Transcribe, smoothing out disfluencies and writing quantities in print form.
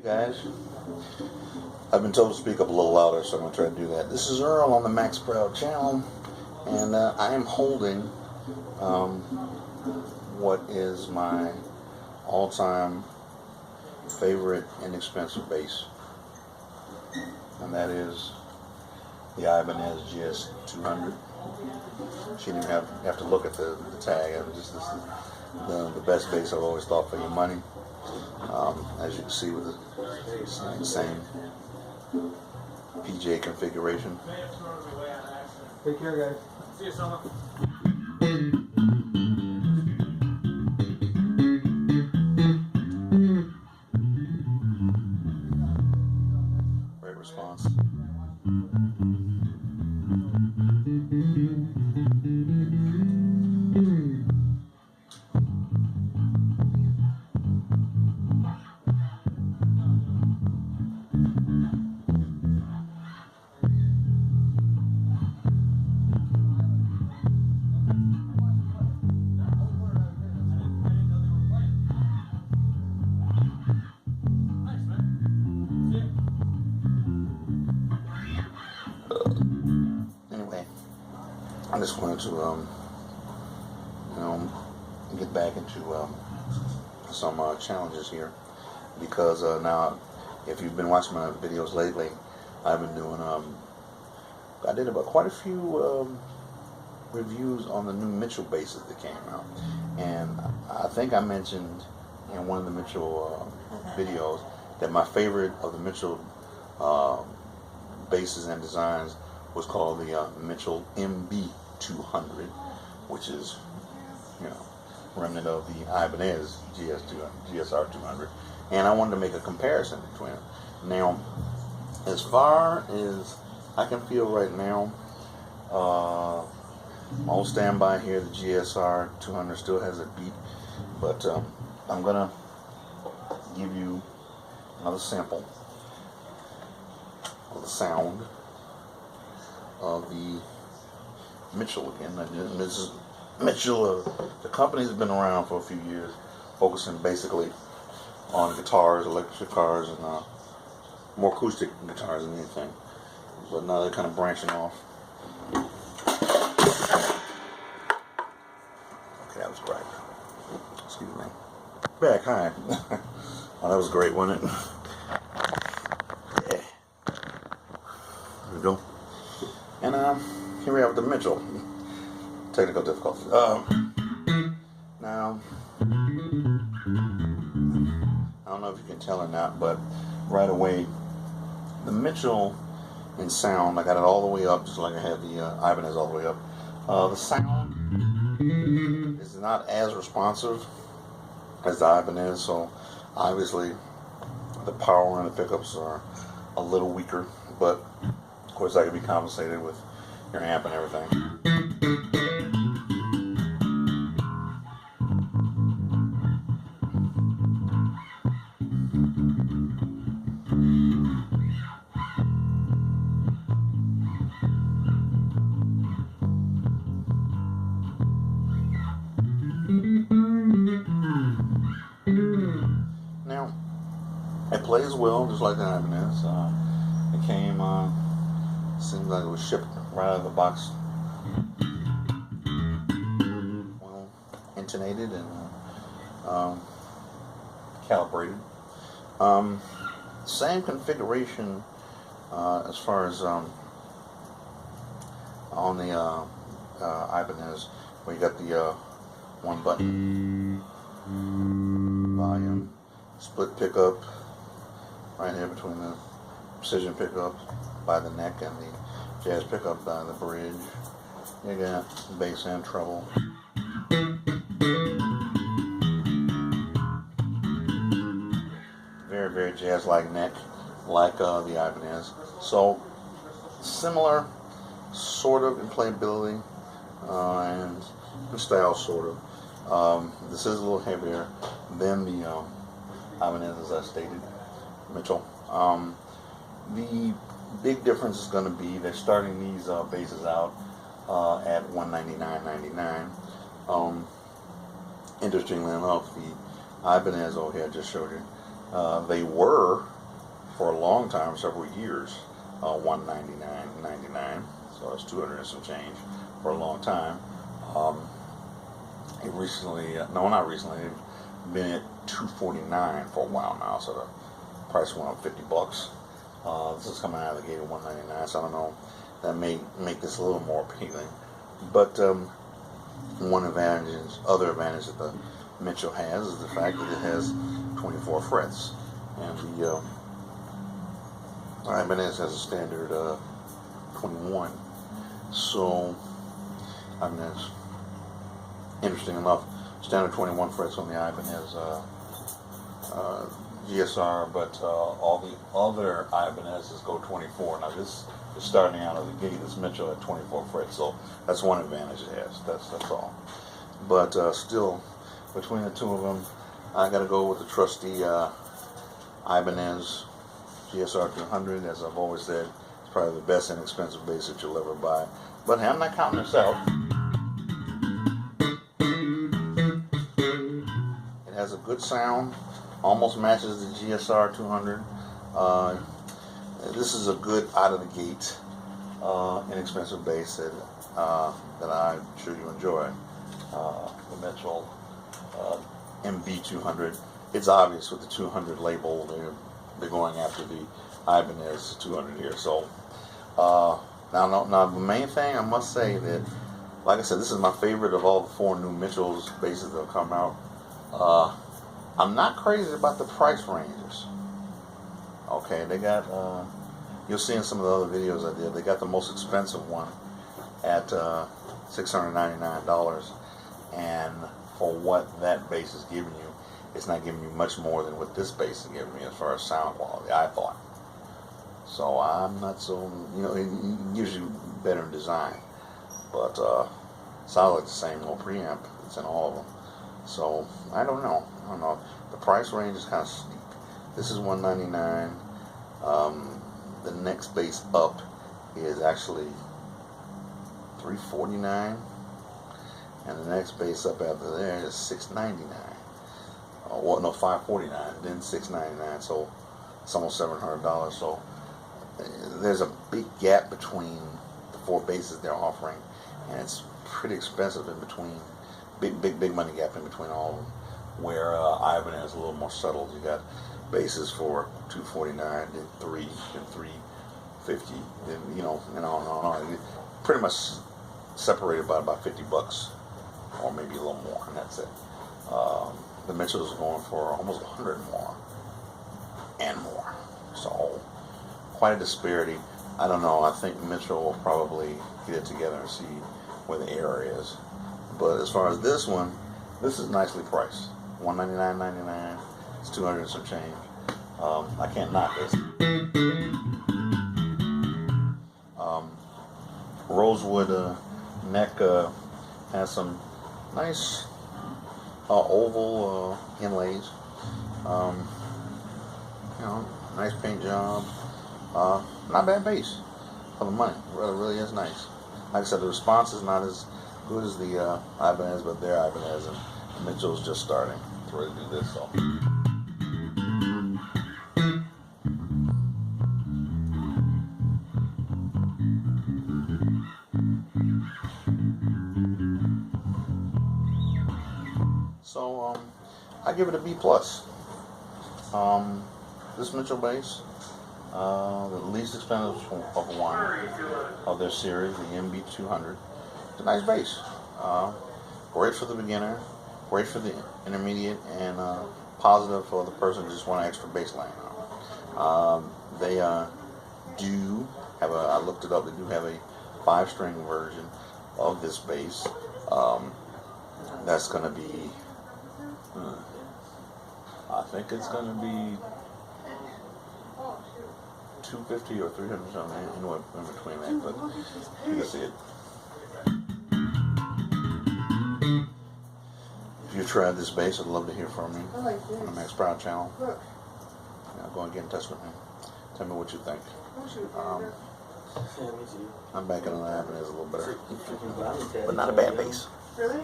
guys. I've been told to speak up a little louder, so I'm going to try to do that. This is Earl on the maxproud channel, and I am holding what is my all-time favorite inexpensive bass, and that is the IBANEZ GSR200. You didn't even have to look at the tag. It was just the best bass I've always thought for your money. As you can see with the same PJ configuration. Take care, guys. See you, Summer. Great response. Anyway, I just wanted to, get back into some challenges here, because now, if you've been watching my videos lately, I've been doing, I did about quite a few reviews on the new Mitchell basses that came out, and I think I mentioned in one of the Mitchell videos that my favorite of the Mitchell basses and designs was called the Mitchell MB200, which is, remnant of the IBANEZ GSR200, and I wanted to make a comparison between them. Now, as far as I can feel right now, on standby here, the GSR200 still has a beat, but I'm gonna give you another sample of the sound of the Mitchell again. And this is Mitchell. The company's been around for a few years, focusing basically on guitars, electric guitars, and more acoustic guitars than anything. But now they're kind of branching off. Okay, that was great. Excuse me. Back, hi. Oh, that was great, wasn't it? Yeah. There we go. And here we have the Mitchell. Technical difficulties. Now, I don't know if you can tell or not, but right away, the Mitchell in sound, I got it all the way up, just like I had the IBANEZ all the way up. The sound is not as responsive as the IBANEZ, so obviously the power and the pickups are a little weaker, but of course that can be compensated with your amp and everything. Now, it plays well, just like the IBANEZ. It came, seems like it was shipped right out of the box, well, intonated and calibrated. Same configuration as far as on the IBANEZ, where you got the one button volume, split pickup right here between the precision pickup by the neck and the jazz pickup by the bridge. You got bass and treble. Very, very jazz-like neck, like the IBANEZ. So similar, sort of, in playability and style, sort of. This is a little heavier than the IBANEZ, as I stated, Mitchell. The big difference is going to be they're starting these basses out at $199.99. Interestingly enough, the IBANEZ over here I just showed you, they were for a long time, several years, $199.99. So that's 200 and some change for a long time. It recently, no, not recently, it's been at $249 for a while now. So the price went up $50. This is coming out of the gate at $199. So I don't know. That may make this a little more appealing. But other advantage that the Mitchell has is the fact that it has 24 frets, and the IBANEZ has a standard 21. So, I mean, it's interesting enough, standard 21 frets on the IBANEZ GSR, but all the other IBANEZs go 24. Now this is starting out of the gate, this Mitchell at 24 frets, so that's one advantage it has. That's all. But still, between the two of them, I got to go with the trusty IBANEZ GSR200. As I've always said, it's probably the best inexpensive bass that you'll ever buy. But hey, I'm not counting this out. It has a good sound, almost matches the GSR200. This is a good out of the gate inexpensive bass that I'm sure you enjoy. The Mitchell MB200. It's obvious with the 200 label they're going after the IBANEZ 200 here. So now the main thing I must say that, like I said, this is my favorite of all the 4 new Mitchell's basses that have come out. I'm not crazy about the price ranges. Okay, they got, you'll see in some of the other videos I did, they got the most expensive one at $699, and for what that bass is giving you, it's not giving you much more than what this bass is giving me as far as sound quality, I thought. So I'm not so, usually better in design, but sounds like the same little preamp that's in all of them. So I don't know. The price range is kind of steep. This is $199. The next bass up is actually $349, and the next bass up after there is $699. Well, no, $549, then $699. So it's almost $700. So there's a big gap between the 4 basses they're offering, and it's pretty expensive in between. Big money gap in between all of them. Where IBANEZ is a little more settled. You got basses for $249, then $3, then $350, then and on and on. Pretty much separated by about $50, or maybe a little more, and that's it. The Mitchells are going for almost 100 more and more. So quite a disparity. I don't know. I think Mitchell will probably get it together and see where the error is. But as far as this one, this is nicely priced. $199.99. It's 200 and some change. I can't knock this. Rosewood neck has some nice oval inlays. Nice paint job. Not bad bass for the money. It really is nice. Like I said, the response is not as good as the IBANEZ, but their IBANEZ, and Mitchell's just starting to really do this. So. So I give it a B+. This Mitchell bass, the least expensive of one of their series, the MB200. It's a nice bass. Great for the beginner, great for the intermediate, and positive for the person who just want an extra bass line. They do have I looked it up, they do have a 5-string version of this bass. That's going to be, I think it's going to be $250 or $300 something, in between that, but you can see it. If you've tried this bass, I'd love to hear from you on the maxproud channel. Go and get in touch with me. Tell me what you think. I'm back in the lab and it's a little better, but not a bad bass. Really?